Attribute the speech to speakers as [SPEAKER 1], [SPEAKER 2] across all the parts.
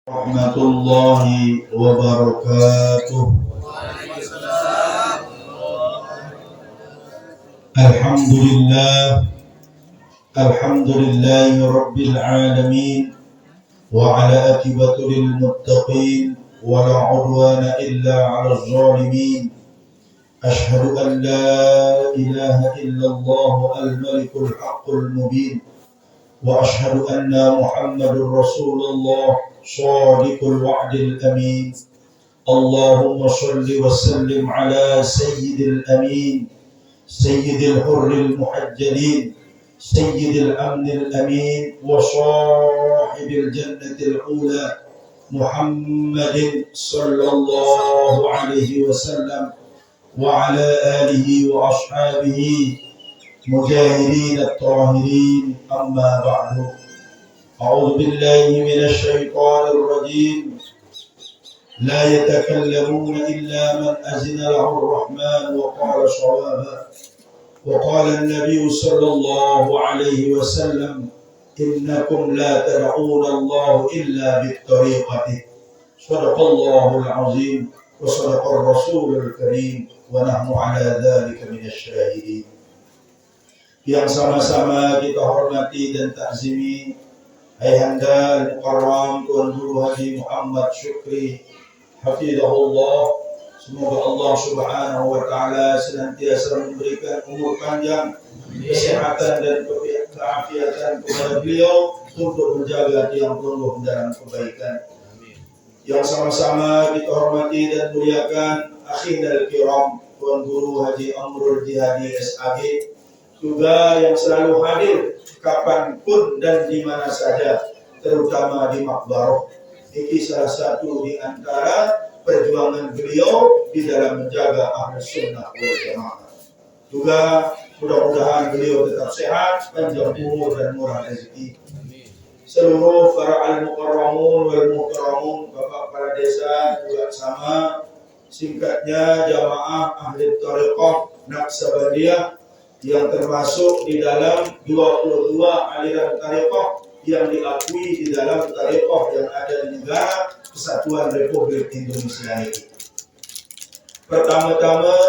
[SPEAKER 1] ورحمة الله وبركاته. الحمد لله رب العالمين، وعلى عاقبة للمتقين ولا عدوان إلا على الظالمين. أشهد أن لا إله إلا الله الملك الحق المبين، وأشهد أن محمد رسول الله صادق الوعد الأمين. اللهم صل وسلم على سيد الأمين، سيد الحر المحجلين، سيد الأمن الأمين، وصاحب الجنة الأولى محمد صلى الله عليه وسلم، وعلى آله وأصحابه مجاهدين الطاهرين. أما بعد، أعوذ بالله من الشيطان الرجيم. لا يتكلمون إلا من أذن له الرحمن وقال صوابا. وقال النبي صلى الله عليه وسلم: إنكم لا تدعون الله إلا بالطريقة. صدق الله العظيم وصدق الرسول الكريم ونحن على ذلك من الشاهدين. Yang sama-sama kita hormati dan takzimi Ayahanda Al-Mukarram Tuan Guru Haji Muhammad Syukri hafizahullah. Semoga Allah Subhanahu wa taala senantiasa memberikan umur panjang, kesehatan dan keafiatan kepada beliau untuk menjaga tiang tunggu dalam kebaikan. Yang sama-sama kita hormati dan muliakan akhina al-kiram Tuan Guru Haji Amrul Jihadi SAG, juga yang selalu hadir kapanpun dan di mana saja, terutama di Makbaroh. Ini salah satu di antara perjuangan beliau di dalam menjaga Ahlus Sunnah wal Jamaah. Juga mudah-mudahan beliau tetap sehat, panjang umur dan murah rezeki. Seluruh para al-mukarramun wal mukarramun, bapak kepala desa juga sama. Singkatnya jamaah ahli thariqah Naqsabandiyah yang termasuk di dalam 22 aliran thariqah yang diakui di dalam thariqah yang ada di negara Kesatuan Republik Indonesia ini. Pertama-tama,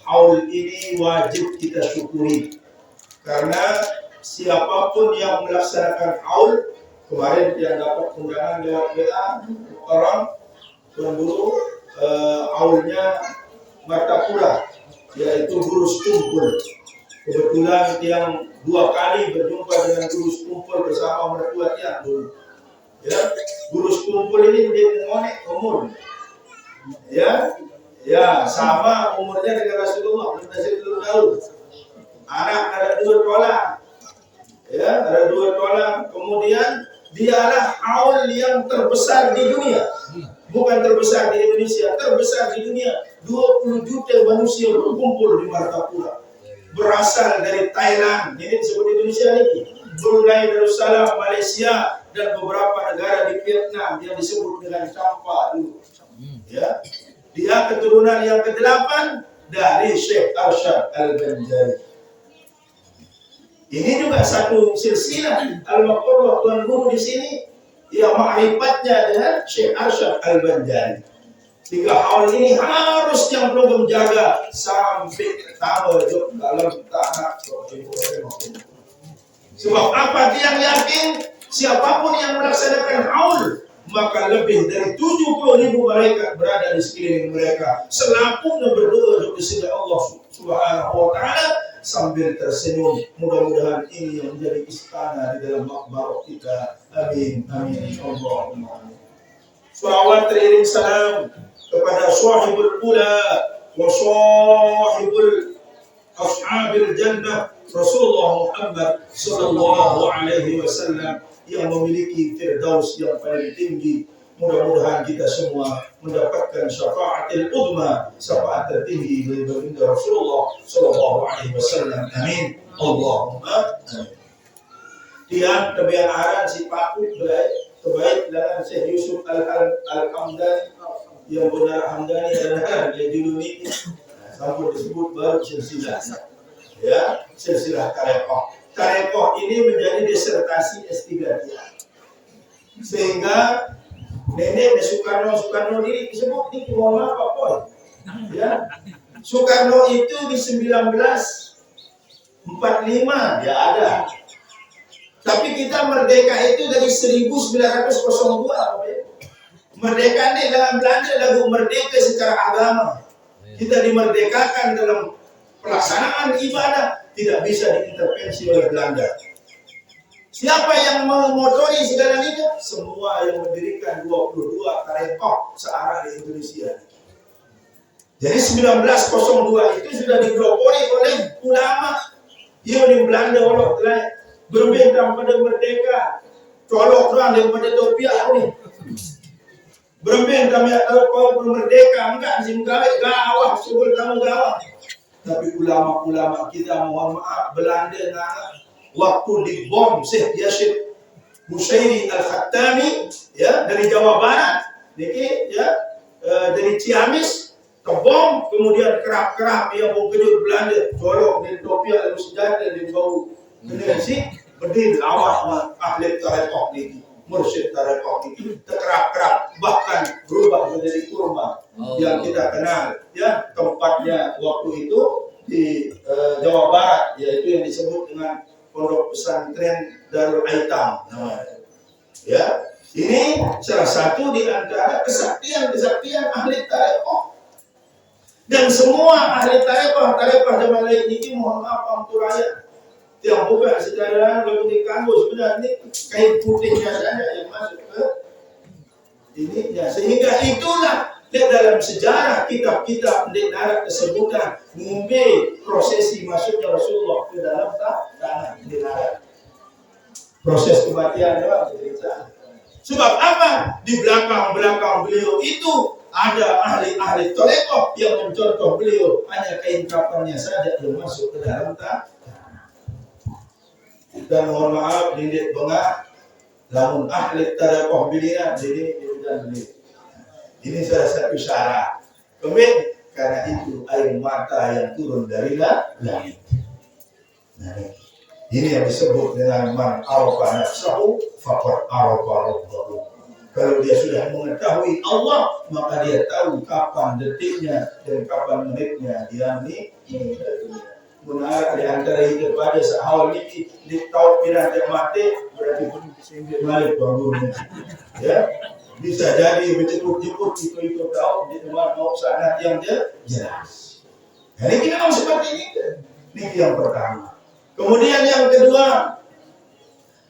[SPEAKER 1] haul ini wajib kita syukuri, karena siapapun yang melaksanakan haul, kemarin yang dapat undangan lewat WA orang Tuan Guru, haulnya Martapura, yaitu Gurus Kumpul. Kebetulan yang 2 kali berjumpa dengan Gurus Kumpul bersama mertua tiang dulu. Ya, Gurus Kumpul ini dia ngonek umur. Ya, sama umurnya dengan Rasulullah, belum tahu. Anak ada 2 tolang. Ya, ada 2 tolang. Kemudian dialah haul yang terbesar di dunia. Bukan terbesar di Indonesia, terbesar di dunia. 20 juta manusia berkumpul di Martapura. Berasal dari Thailand, ini disebut Indonesia ini, Brunei Darussalam, Malaysia, dan beberapa negara di Vietnam yang disebut dengan Champa dulu. Ya, dia keturunan yang ke-8 dari Syekh Arsyad Al-Banjari. Ini juga satu silsilah al-maqarrah Tuan Guru di sini yang ma'rifatnya dengan Syekh Arsyad Al-Banjari. 3 haul ini harus yang perlu menjaga sampai pertama dalam tanah. Sebab apa? Dia yakin siapapun yang melaksanakan haul, maka lebih dari 70.000 malaikat berada di sekeliling mereka, selaku berdoa di sisi Allah Subhanahu wa taala sambil tersenyum. Mudah-mudahan ini yang menjadi istana di dalam makbarah kita. Amin amin Allahumma amin. Salawat teriring salam kepada sahibul ula wa sahibul ashabil jannah Rasulullah Muhammad sallallahu alaihi wasallam yang memiliki firdaus yang paling tinggi. Mudah-mudahan kita semua mendapatkan syafaatul uzma, syafaat tertinggi dari baginda Rasulullah sallallahu alaihi wasallam. Amin Allahumma amin. Dia kebiasaan aran si Paku terbaik dengan Syekh Yusuf Al-Hamdani yang benar Hamdani dan dia dulu ini sampai disebut baru silsilah. Ya, silsilah Thariqah. Thariqah ini menjadi disertasi S3 dia. Sehingga Nenek Soekarno ini disebut ini mohon maaf Pak Boy. Ya. Soekarno itu di 1945 dia ada. Tapi kita merdeka itu dari 1902. Merdeka ini dalam Belanda lagu merdeka secara agama. Kita dimerdekakan dalam pelaksanaan ibadah, tidak bisa diintervensi oleh Belanda. Siapa yang memotori segala itu? Semua yang mendirikan 22 tarekat searah di Indonesia. Jadi 1902 itu sudah dipelopori oleh ulama. Ia di Belanda oleh berbentang pada merdeka. Colok orang daripada topiak ni. Berbentang ya kalau merdeka enggak sih gawah sebel kamu gawah. Tapi ulama-ulama kita mohon maaf Belanda waktu dibom Syekh Yashid Busairi Al-Khattami ya dari Jawa Barat niki ya dari Ciamis kebom kemudian kerap-kerap yang mau gedung Belanda colok dan topi lalu senjata dan bau generasi berdiri lawan ahli tarekat ini mursyid tarekat ini kerap-kerap bahkan berubah menjadi kurma yang kita kenal ya tempatnya waktu itu di Jawa Barat yaitu yang disebut dengan Pondok Pesantren Darul Aitam namanya. Ya, ini salah satu di antara kesaktian ahli tarekat. Dan semua ahli tarekat zaman lain ini mohon maaf untuk rakyat. Yang bukan sejarah lalu diganggu sebenarnya ini kain putihnya saja yang masuk ke ininya. Sehingga itulah dalam sejarah kitab-kitab mendengar kesebutan ngumbe prosesi masuknya Rasulullah ke dalam tanah mendengar proses kematian doang cerita. Sebab apa? Di belakang beliau itu ada ahli-ahli tarekat yang mencontoh beliau, hanya kain kafannya saja yang masuk ke dalam tanah. Dan mohon maaf dindik bengah namun ahli tarekat beliau jadi dan beliau. Ini salah satu syarat. Kemudian karena itu air mata yang turun dari langit. Nah, ini yang disebut dengan man arafa nafsahu faqad arafa rabbahu. Kalau dia sudah mengetahui Allah, maka dia tahu kapan detiknya dan kapan menitnya dia benar di antara hidup pada sahal ini di tahun pindah mati berarti pun disinggung balik bangunnya. Ya. Bisa jadi berjemput itu tahu di tempat mau sanad yang jelas. Jadi kita mau seperti ini. Ini yang pertama. Kemudian yang kedua,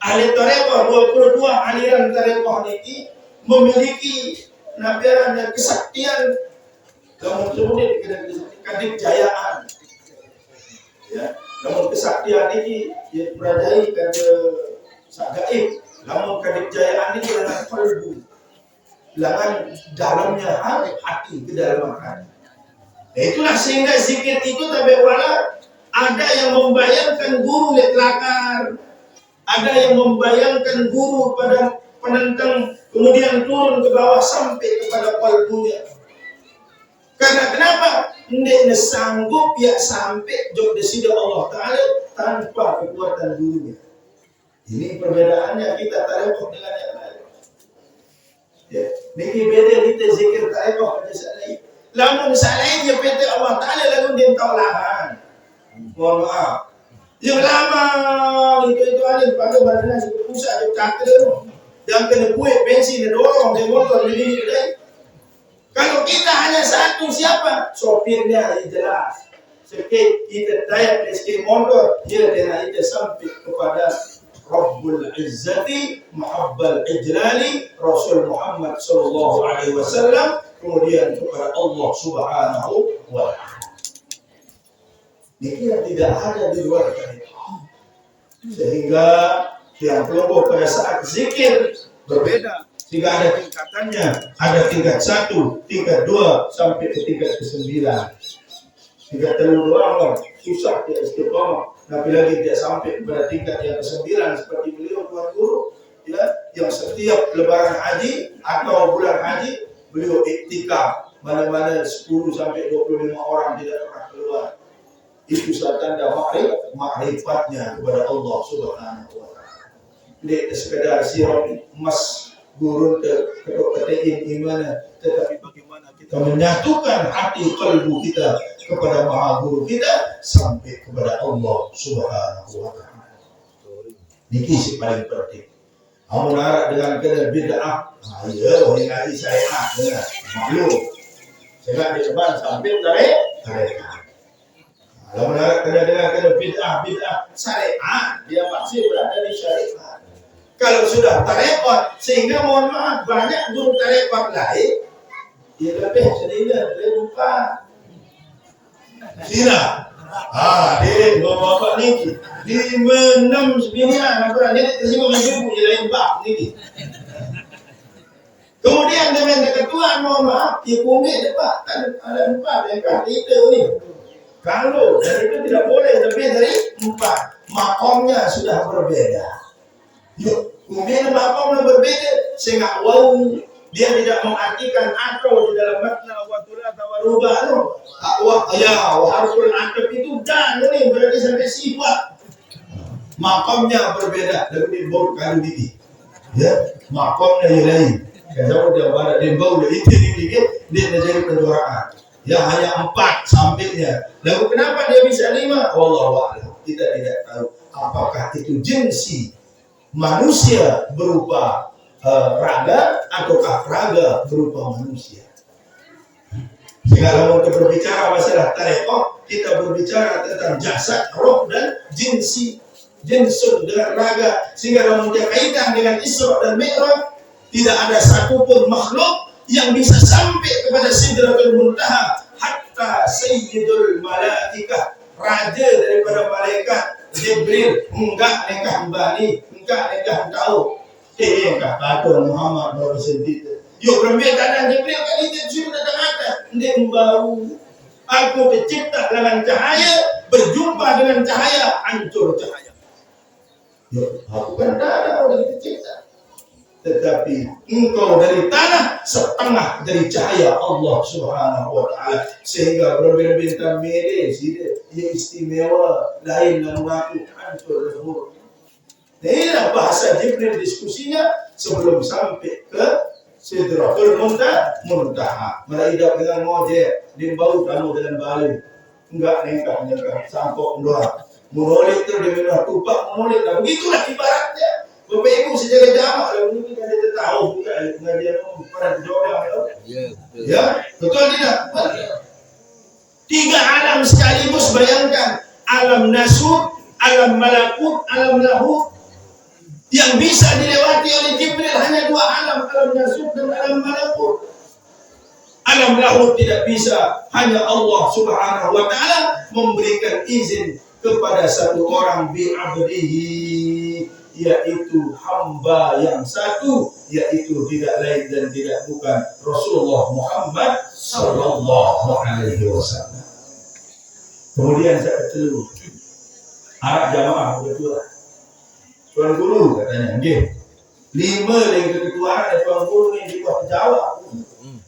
[SPEAKER 1] ahli tarekat 22 aliran tarekat ini memiliki nabiran dan kesaktian. Kemudian kedikjayaan. Ya, namun kesaktian ini ya beradai pada sagaib. Namun kedikjayaan ini adalah kalbu. Lahan dalamnya hati ke dalam hati. Nah, itulah sehingga zikir itu tabiwala ada yang membayangkan guru letlakar, ada yang membayangkan guru pada penentang kemudian turun ke bawah sampai kepada kalbunya. Karena kenapa? Tidak sanggup ya sampai jok desida Allah Ta'ala tanpa kekuatan gurunya. Ini perbedaannya kita tarik dengan yang lain. Ya, niki beda kita zikir taibah pada saat lamun saat dia PT Allah Ta'ala lalu dia tahu lahan. Mohon maaf. Yang lama itu ada pada badannya seperti pusat ada cakra yang kena buat bensin dan dorong dia motor ini. Kalau kita hanya satu siapa? Sopirnya jelas. Sekit kita tayar meski motor dia dengan itu sampai kepada Rabbul Izzati Muhabbal Ijlali Rasul Muhammad sallallahu alaihi wasallam kemudian kepada Allah Subhanahu wa taala. Ini yang tidak ada di luar dari itu. Sehingga yang kelompok pada saat zikir berbeda. Sehingga ada tingkatannya, ada tingkat 1, tingkat 2 sampai ke tingkat ke-9. Tingkat 3 doang susah dia istiqamah. Tapi lagi dia sampai kepada tingkat yang ke-9 seperti beliau Tuan Guru ya, yang setiap lebaran haji atau bulan haji beliau iktikaf mana-mana 10 sampai 25 orang tidak pernah keluar. Itu tanda makrifatnya kepada Allah Subhanahu wa taala. Tidak sekedar siram emas gurun ketein iman, tetapi bagaimana kita menyatukan hati kalbu kita kepada Maha Guru kita sampai kepada Allah Subhanahu wa taala. Niki sih paling penting. Kamu narak dengan kena bid'ah, ya, wahai ngaji syariat, ya, maklum. Saya di depan sambil tarik. Kalau narak kena bid'ah syariat, dia masih berada di syariat. Kalau sudah tarekat, sehingga mohon maaf banyak guru tarekat lain, dia lebih sedikit, lebih lupa. Tidak. Dia bapak ni di 6-9 apa ni tersinggung dengan ibu je lain bab ni. Kemudian dengan ketua mohon maaf, dia kumit depan ada 4 yang kita ni. Kalau dari itu tidak boleh lebih dari 4, makomnya sudah berbeda. Yuk, kemudian makomnya berbeda sehingga dia tidak mengartikan atau di dalam makna watulah tawarubah tu. Harful ataf itu dan ini berarti sampai sifat. Makamnya berbeda dari bau kali ini. Ya, makamnya yang lain. Kalau dia pada dia bau itu dia menjadi penjoraan. Ya hanya 4 sampingnya. Lalu kenapa dia bisa 5? Wallahu a'lam. Kita tidak tahu apakah itu jinsi manusia berupa raga ataukah raga berupa manusia. Jika kalau kita berbicara masalah tarekat, kita berbicara tentang jasad, roh dan jinsun dengan raga. Sehingga kalau kita kaitkan dengan Isra dan Mi'raj, tidak ada satupun makhluk yang bisa sampai kepada Sidratul Muntaha hatta Sayyidul Malaikah, raja daripada malaikat Jibril, enggak nekah bani, enggak nekah tahu. Kata Muhammad baru sendiri. Yo berbeda dan Jibril kan itu sudah datang atas. Dia membaru. Aku tercipta dengan cahaya, berjumpa dengan cahaya, hancur cahaya. Yo, aku kan ada orang tercipta. Tetapi engkau dari tanah setengah dari cahaya Allah Subhanahu wa taala, sehingga berbeda-beda milih dia istimewa lain dan mengaku hancur lebur. Inilah bahasa Jibril diskusinya sebelum sampai ke Sidratul Muntaha. Meraidap dengan mojek, dimbau kamu dengan balik. Enggak nengkah sangkok doa. Menolak itu dengan tupak menolak. Nah, begitulah ibaratnya. Bapak Ibu secara jamak lah, mungkin ada tahu juga pengajian pada jawab. Ya, betul tidak? 3 alam sekaligus, bayangkan alam nasur, alam malakut, alam lahut. Yang bisa dilewati oleh Jibril hanya 2 alam nasut dan alam malakut. Alam lahut tidak bisa, hanya Allah Subhanahu wa taala memberikan izin kepada satu orang bi'abdihi, yaitu hamba yang satu, yaitu tidak lain dan tidak bukan Rasulullah Muhammad sallallahu alaihi wasallam. Kemudian saya ketemu Arab jamaah betul. Tuan Guru katanya, nggih. 5 dari keketuaan dan Tuan Guru yang dibuat jawab.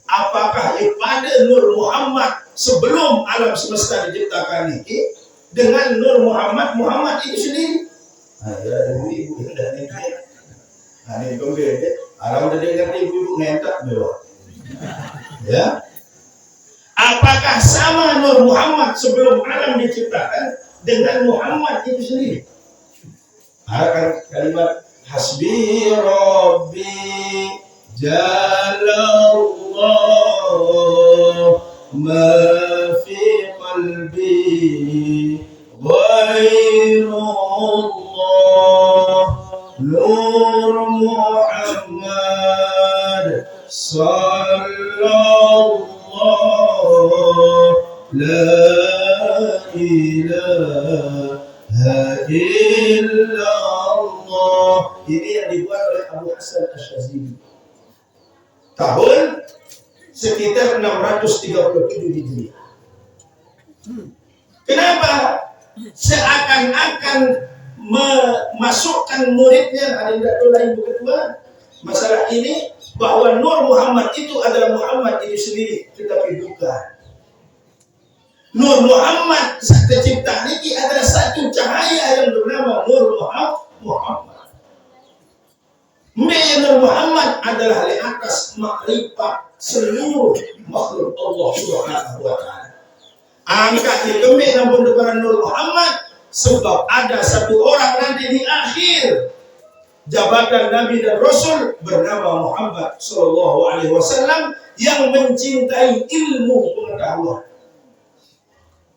[SPEAKER 1] Apakah pada Nur Muhammad sebelum alam semesta diciptakan ini dengan Nur Muhammad itu sendiri? Ya, ibu dan ini. Ini pembeda. Alam udah dengar ibu ngentak bawah. Ya. Apakah sama Nur Muhammad sebelum alam diciptakan dengan Muhammad itu sendiri? Akan kalimat hasbi rabbi jalallah ma fi qalbi ghairullah nur Muhammad sallallahu la ilaha illallah. Ini yang dibuat oleh Abu Hasan Asy'azili tahun sekitar 637 Hijriah. Kenapa? Seakan-akan memasukkan muridnya, ada yang tidak lain kedua masalah ini, bahwa Nur Muhammad itu adalah Muhammad itu sendiri, tetapi bukan. Nur Muhammad tercipta ini adalah satu cahaya yang bernama Nur Muhammad. Nur Muhammad adalah di atas makrifat seluruh makhluk Allah Subhanahu wa taala. Angkatnya kami namun kepada Nur Muhammad sebab ada satu orang nanti di akhir jabatan Nabi dan Rasul bernama Muhammad Sallallahu Alaihi Wasallam yang mencintai ilmu pengetahuan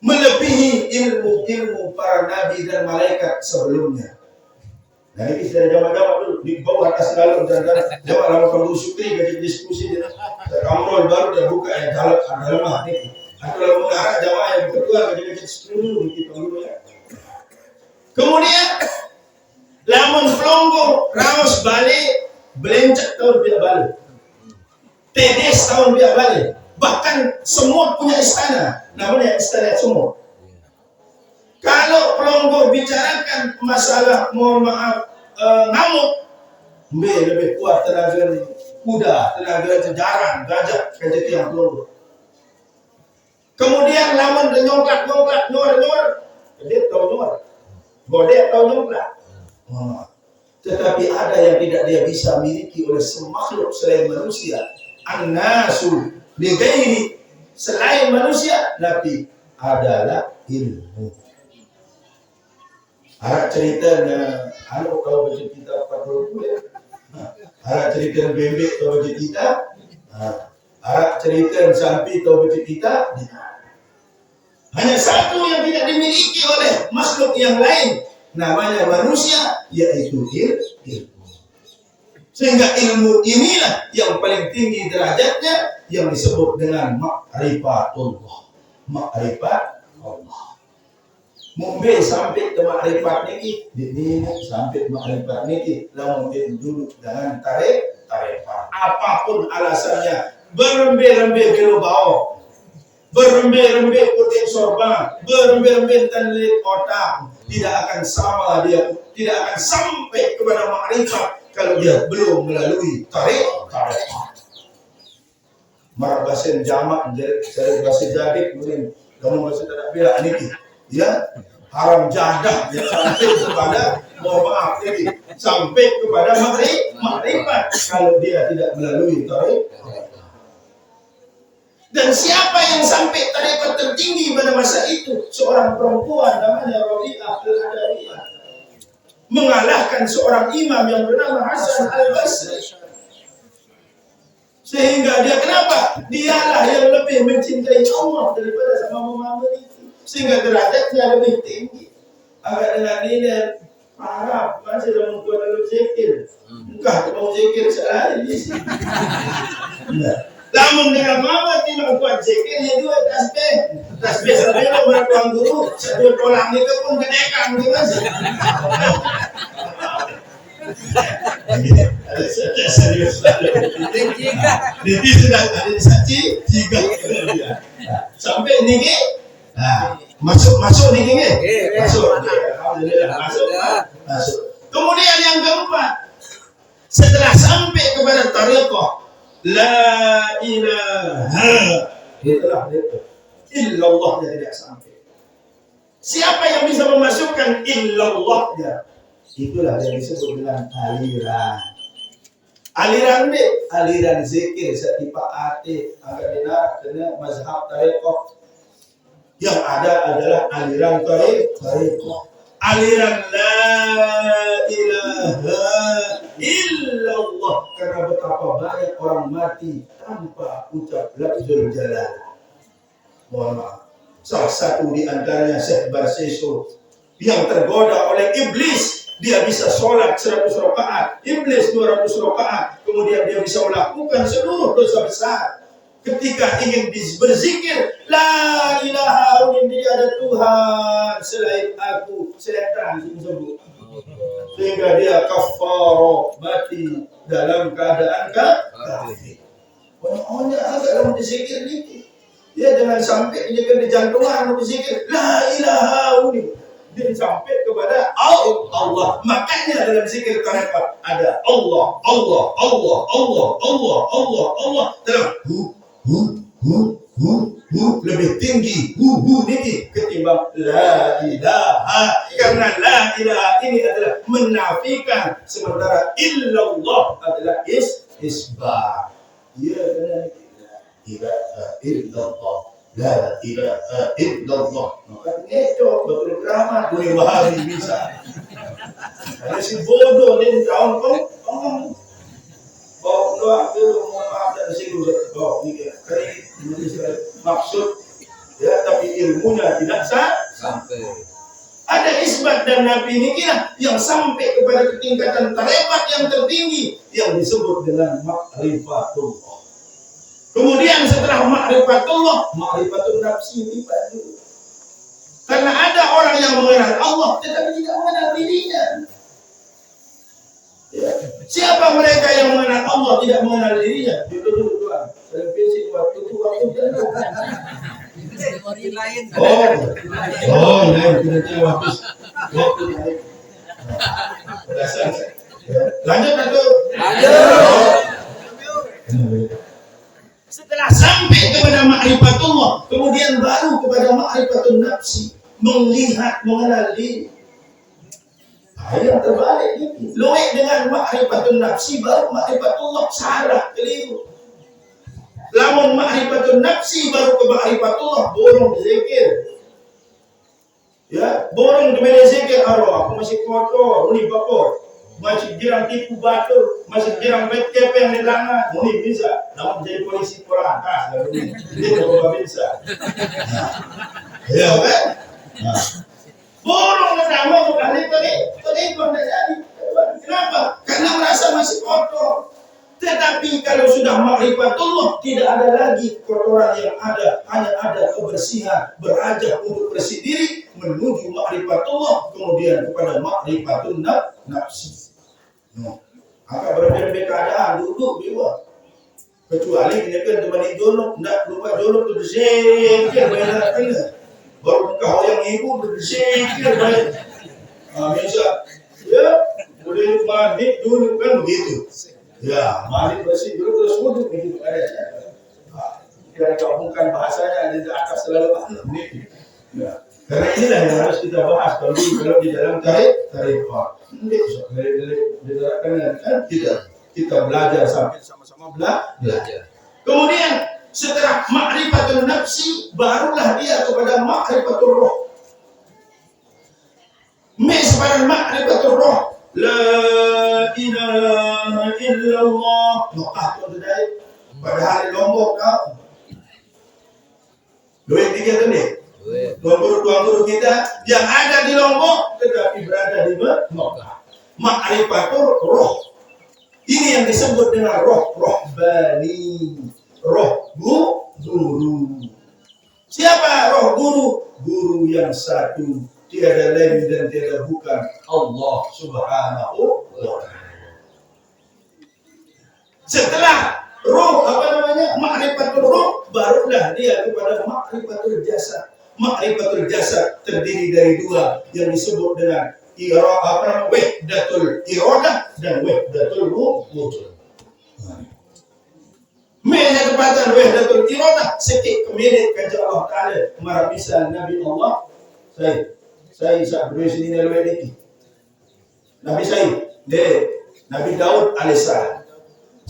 [SPEAKER 1] melebihi ilmu para nabi dan malaikat sebelumnya. Nah ini sudah jamaah-jamaah dulu di bawah atas dalam dan jamaah lama perlu syukri gaji diskusi dia. Amrol baru dah buka ya dalam ini. Atau lalu mengarah jamaah yang kedua gaji 10 kita dulu ya. Kemudian lamun pelonggo raus balik belencak tahun biar balik. Tedes tahun biar balik. Bahkan semua punya istana, namanya istana semua. Kalau pelonggo bicarakan masalah mohon maaf ngamuk, lebih kuat tenaga kuda, tenaga jarang, gajah, kayak yang pelonggo. Kemudian lamun nyongklak, nyor, dia tahu nyor, godek tahu nyongklak. Tetapi ada yang tidak dia bisa miliki oleh semakhluk selain manusia. An-nasu lighairi, selain manusia, tapi adalah ilmu. Harap ceritanya, kalau baca kita 40 ya. Harap cerita bebek kau baca kita, harap cerita sampai kau baca kita. Hanya satu yang tidak dimiliki oleh makhluk yang lain, namanya manusia, yaitu ilmu. Sehingga ilmu inilah yang paling tinggi derajatnya, yang disebut dengan ma'rifatullah. Ma'rifat Allah. Mumbai sampai ke makrifat niki, ini sampai ke makrifat niki, lamun dulu dengan tarik. Apapun alasannya, berembe-rembe kilo bawah, berembe-rembe putih sorban, berembe-rembe tanlit otak, tidak akan sama dia, tidak akan sampai kepada makrifat kalau dia belum melalui tarik. Marabasen jamak, dari bahasa Jadik, mungkin kamu masih tidak bilang niki. Ya, haram jadah ya, sampai kepada mohon maaf ini sampai kepada makrifat kalau dia tidak melalui tarik. Dan siapa yang sampai tarekat tertinggi pada masa itu? Seorang perempuan namanya Rabi'ah al-Adawiyah mengalahkan seorang imam yang bernama Hasan al-Basri. Sehingga dia kenapa? Dialah yang lebih mencintai Allah daripada sama Muhammad itu. Sehingga derajatnya lebih tinggi. Agak dengan ini Arab masih dalam kuat dalam zikir. Enggak mau zikir sehari di sini. Namun dengan mama tidak kuat zikirnya dua tasbih sampai orang tuan guru satu pulang itu pun kedekan gitu sih. Ada serius. Jadi sudah ada saksi tiga. Sampai ini masuk nih gini. Masuk. Alhamdulillah masuk. Kemudian yang keempat, setelah sampai kepada tariqah la ilaha illallah dia tidak sampai. Siapa yang bisa memasukkan illallahnya? Itulah yang disebut dengan aliran. Aliran zikir setipaati agak dinak dengan mazhab tariqah. Yang ada adalah aliran tariqah. Aliran la ilaha illallah, karena betapa banyak orang mati tanpa ucap lafzul jalal. Mohon maaf. Salah satu di antaranya Syekh Barseso yang tergoda oleh iblis. Dia bisa sholat 100 rakaat, iblis 200 rakaat, kemudian dia bisa melakukan seluruh dosa besar. Ketika ingin berzikir, la ilaha illallah, tidak ada Tuhan selain aku, setan disebut. Sehingga dia kafaro, mati dalam keadaan kafir. Pokoknya agak dalam berzikir ini, dia jangan sampai menjaga di jantungan berzikir, la ilaha illallah. Dia sampai kepada Allah. Makanya dalam zikir tarekat ada Allah. Dalam lebih tinggi ini ketimbang la ilaha, karena la ilaha ini adalah menafikan, sementara illallah adalah isbat. Ya benar, la ilaha illallah, la ilaha illallah. Maka itu betul drama dunia Wahabi bisa. Ada si bodoh ni tahun kong bawa doa dulu mau maaf dan singgung bawa ni kali maksud ya, tapi ilmunya tidak sampai. Ada isbat dan nabi ini kira yang sampai kepada ketingkatan tarekat yang tertinggi yang disebut dengan ma'rifatullah. Kemudian setelah ma'rifatullah, ma'rifatul nafsi ini baru. Karena ada orang yang mengenal Allah tetapi tidak mengenal dirinya. Ya. Siapa mereka yang mengenal Allah tidak mengenal dirinya? Duduk tuan. Saya pikir waktu itu lain. Kita waktu lain. Lanjut atau? Lanjut. Setelah sampai kepada ma'rifatullah, kemudian baru kepada ma'rifatun nafsi, melihat, mengenal diri. Yang terbalik ini, luwih dengan ma'rifatun nafsi baru ma'rifatullah, salah, keliru. Lamun ma'rifatun nafsi baru ke ma'rifatullah, borong zikir. Ya, borong di zikir, aku masih kotor, ini bakor. Masih jirang tipu batur, masih jirang BTP yang dilangat, ini bisa. Namun jadi polisi porantas, ini tidak bisa. Ya kan? Borong pertama bukan itu tidak jadi. Kenapa? Karena merasa masih kotor. Tetapi kalau sudah ma'rifatullah, tidak ada lagi kotoran yang ada, hanya ada kebersihan, beranjak untuk bersih diri menuju ma'rifatullah, kemudian kepada ma'rifatun nafsi. Agak berbeda keadaan duduk juga. Kecuali ini kan teman jono, tidak lupa jono tu bersih, banyak kan. Baru kau yang ibu bersih, banyak. Bisa, ya boleh mandi dulu kan begitu. Ya, mandi bersih dulu terus wudhu begitu ada. Kita gabungkan bahasanya di atas selalu ini. Ya. Karena inilah yang harus kita bahas kalau di dalam tarikh. Kan kita belajar sampai sama-sama belajar. Kemudian setelah ma'rifatul nafsi barulah dia kepada ma'rifatul roh. Sekarang ma'rifatul roh. La ilaha illallah. Nukah tu tadi pada hari Lombok kau. Dua tiga tu ni. Tuan guru kita yang ada di Lombok tetapi berada di Mekah. Ma'rifatul roh. Ini yang disebut dengan roh rohbani. Roh guru. Siapa roh guru? Guru yang satu, tiada lain dan tiada bukan Allah Subhanahu wa ta'ala. Setelah roh ma'rifatul roh, barulah dia kepada ma'rifatul jasad. Ma'rifatul jasad terdiri dari dua yang disebut dengan wahdatul iradah dan wahdatul wujud. Mereka kepada wahdatul iradah sikit kemilik kerja Allah Ta'ala marabisa Nabi Allah saya bersini dalam ini Nabi Nabi Daud alaihissalam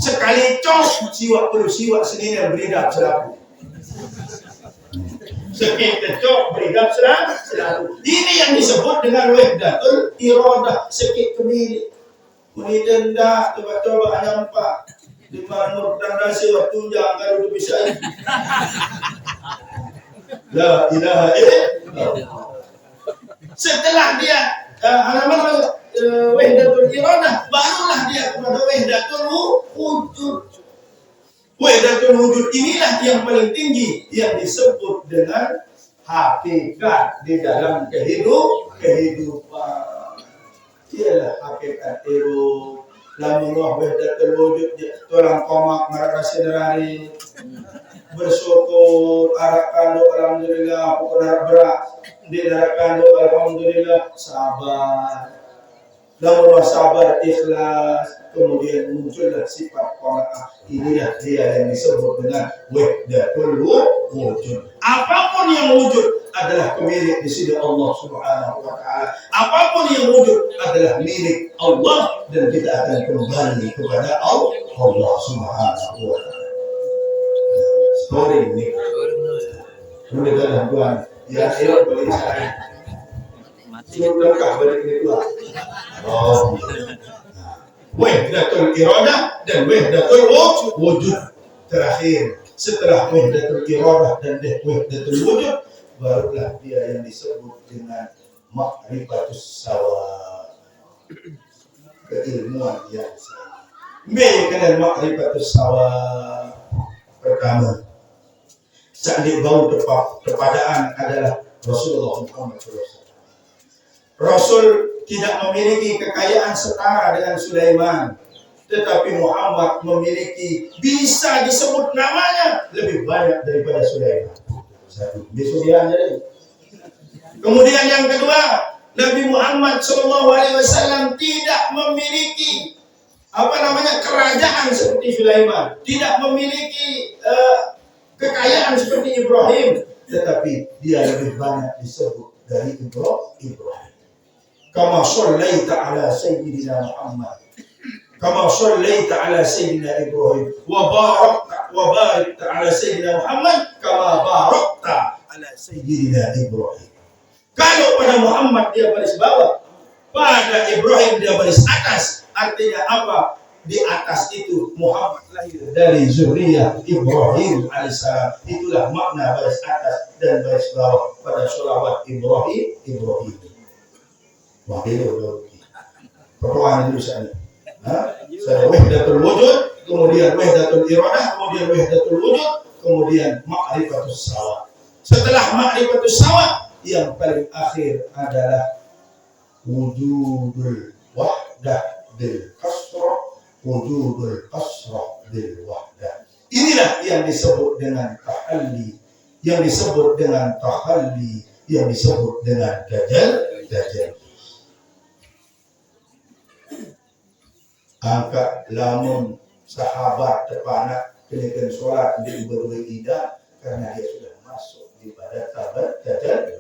[SPEAKER 1] sekali cos siwak senina beridap selaku sekit cok beridap selalu. Ini yang disebut dengan wahdatul iradah sikit kemilik. Muni denda coba nampak di manur tanda siwak tunjang kalau tu bisa. La ilaha illallah. Setelah dia wahdatul iradah, barulah dia kepada wahdatul wujud. Wahdatul wujud inilah yang paling tinggi yang disebut dengan hakikat di dalam kehidupan. Ialah hakikat itu. Lamun wahdatul wujud orang komak marah senerari bersyukur arakan alhamdulillah pokoknya berat di arakan alhamdulillah sabar. Lamun sabar ikhlas kemudian muncullah sifat qanaah. Inilah dia yang disebut dengan wahdatul wujud. Apapun yang wujud adalah milik di sisi Allah Subhanahu wa taala. Apapun yang wujud adalah milik Allah dan kita akan kembali kepada Allah Subhanahu wa taala. Story ini. Sudah dalam Tuhan. Ya, saya boleh cari. Sudah lengkap balik itu. Oh. Wahdatul iradah dan wahdatul wujud. Terakhir setelah wahdatul iradah dan wahdatul wujud, barulah dia yang disebut dengan ma'rifatus sawa, keilmuan yang sama. Baik, ma'rifatus sawa pertama, sandi bau kepadaan adalah Rasulullah Muhammad SAW. Rasul tidak memiliki kekayaan setara dengan Sulaiman, tetapi Muhammad memiliki, bisa disebut namanya lebih banyak daripada Sulaiman. Satu, besok dia jadi. Kemudian yang kedua, Nabi Muhammad SAW tidak memiliki kerajaan seperti Sulaiman, tidak memiliki kekayaan seperti Ibrahim, tetapi dia lebih banyak disebut dari Ibrahim. Kama shallaita ala sayyidina Muhammad, kama shallaita ala sayyidina Ibrahim, wa barakta ala sayyidina Muhammad, kama barakta ala sayyidina Ibrahim. Kalau pada Muhammad dia baris bawah, pada Ibrahim dia baris atas. Artinya apa? Di atas itu Muhammad lahir dari zuriyah Ibrahim alaihissalam. Itulah makna baris atas dan baris bawah pada sholawat Ibrahim. Wah, itu perlahan dulu sana. Saya wahdatul wujud, kemudian wahdatul iradah, kemudian wahdatul wujud, kemudian ma'rifatus sawa. Setelah ma'rifatus sawa, yang paling akhir adalah wujudul wahdah bil kasrah, wujudul kasrah bil wahdah. Inilah yang disebut dengan tahalli, yang disebut dengan tahalli, yang disebut dengan dajjal. Angka lamun sahabat terpanak kenekan sholat di berdua ida karena dia sudah masuk di pada tabat dajjal.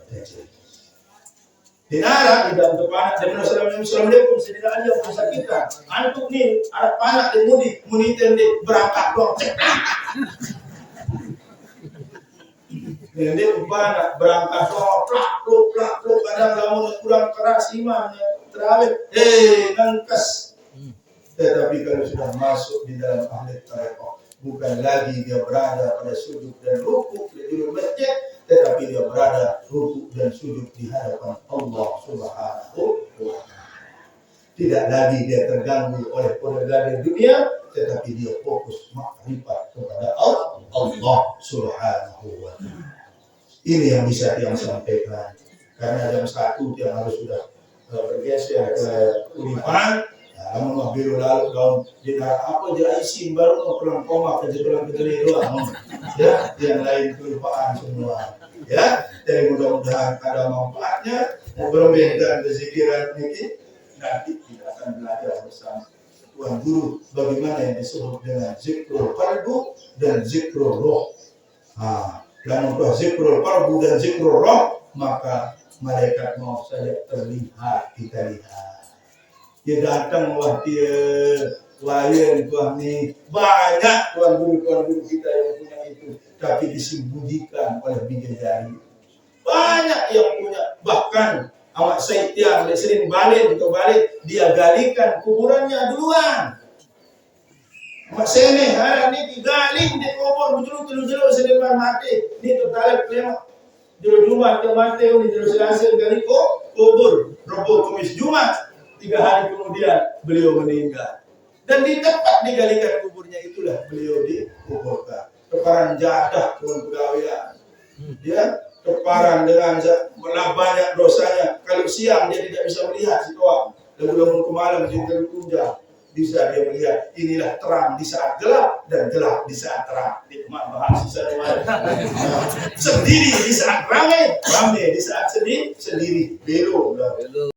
[SPEAKER 1] Dinara tidak terpanak dari Assalamualaikum sedina aja puasa kita. Antuk nih ada panak di mudi tende berangkat dong. Ini panak berangkat dong plak kadang lamun kurang keras imannya terawih ngangkes. Tetapi kalau sudah masuk di dalam ahli tarekat, bukan lagi dia berada pada sujud dan rukuk di dalam masjid, tetapi dia berada rukuk dan sujud di hadapan Allah Subhanahu wa taala. Tidak lagi dia terganggu oleh pola dunia, tetapi dia fokus makrifat kepada Allah Subhanahu wa taala. Ini yang bisa dia sampaikan. Karena jam 1 dia harus sudah bergeser ke Unipan. Kamu biru lalu daun dia apa dia isin baru mau pulang koma kejelang doang. Ya, yang lain kelupaan semua. Ya, jadi mudah-mudahan ada manfaatnya. Berbeda kezikiran ini nanti kita akan belajar bersama Tuan Guru bagaimana yang disebut dengan zikrul qalbu dan zikrul roh. Dan untuk zikrul qalbu dan zikrul roh, maka malaikat mau saja terlihat, kita lihat. Dia datang dia layan Tuhan ini banyak tuan guru kita yang punya itu, tapi disembunyikan oleh bidadari. Banyak yang punya, bahkan awak Said yang sering balik dia galikan kuburannya duluan. Mak sene hari ini digaling di kubur bujuru seniman mati ni total kelima juru Jumat ke mati ni juru Selasa gali kubur Rabu Kamis Jumat. 3 hari kemudian beliau meninggal. Dan di tempat digalikan kuburnya itulah beliau dikuburkan. Keparan jadah pun pegawaian. Ya, keparan dengan banyak dosanya. Kalau siang dia tidak bisa melihat situasi. Lalu ke malam dia terkunjang. Bisa dia melihat inilah terang di saat gelap dan gelap di saat terang. Nikmat bahasa sendiri di saat ramai di saat sendiri. Belum.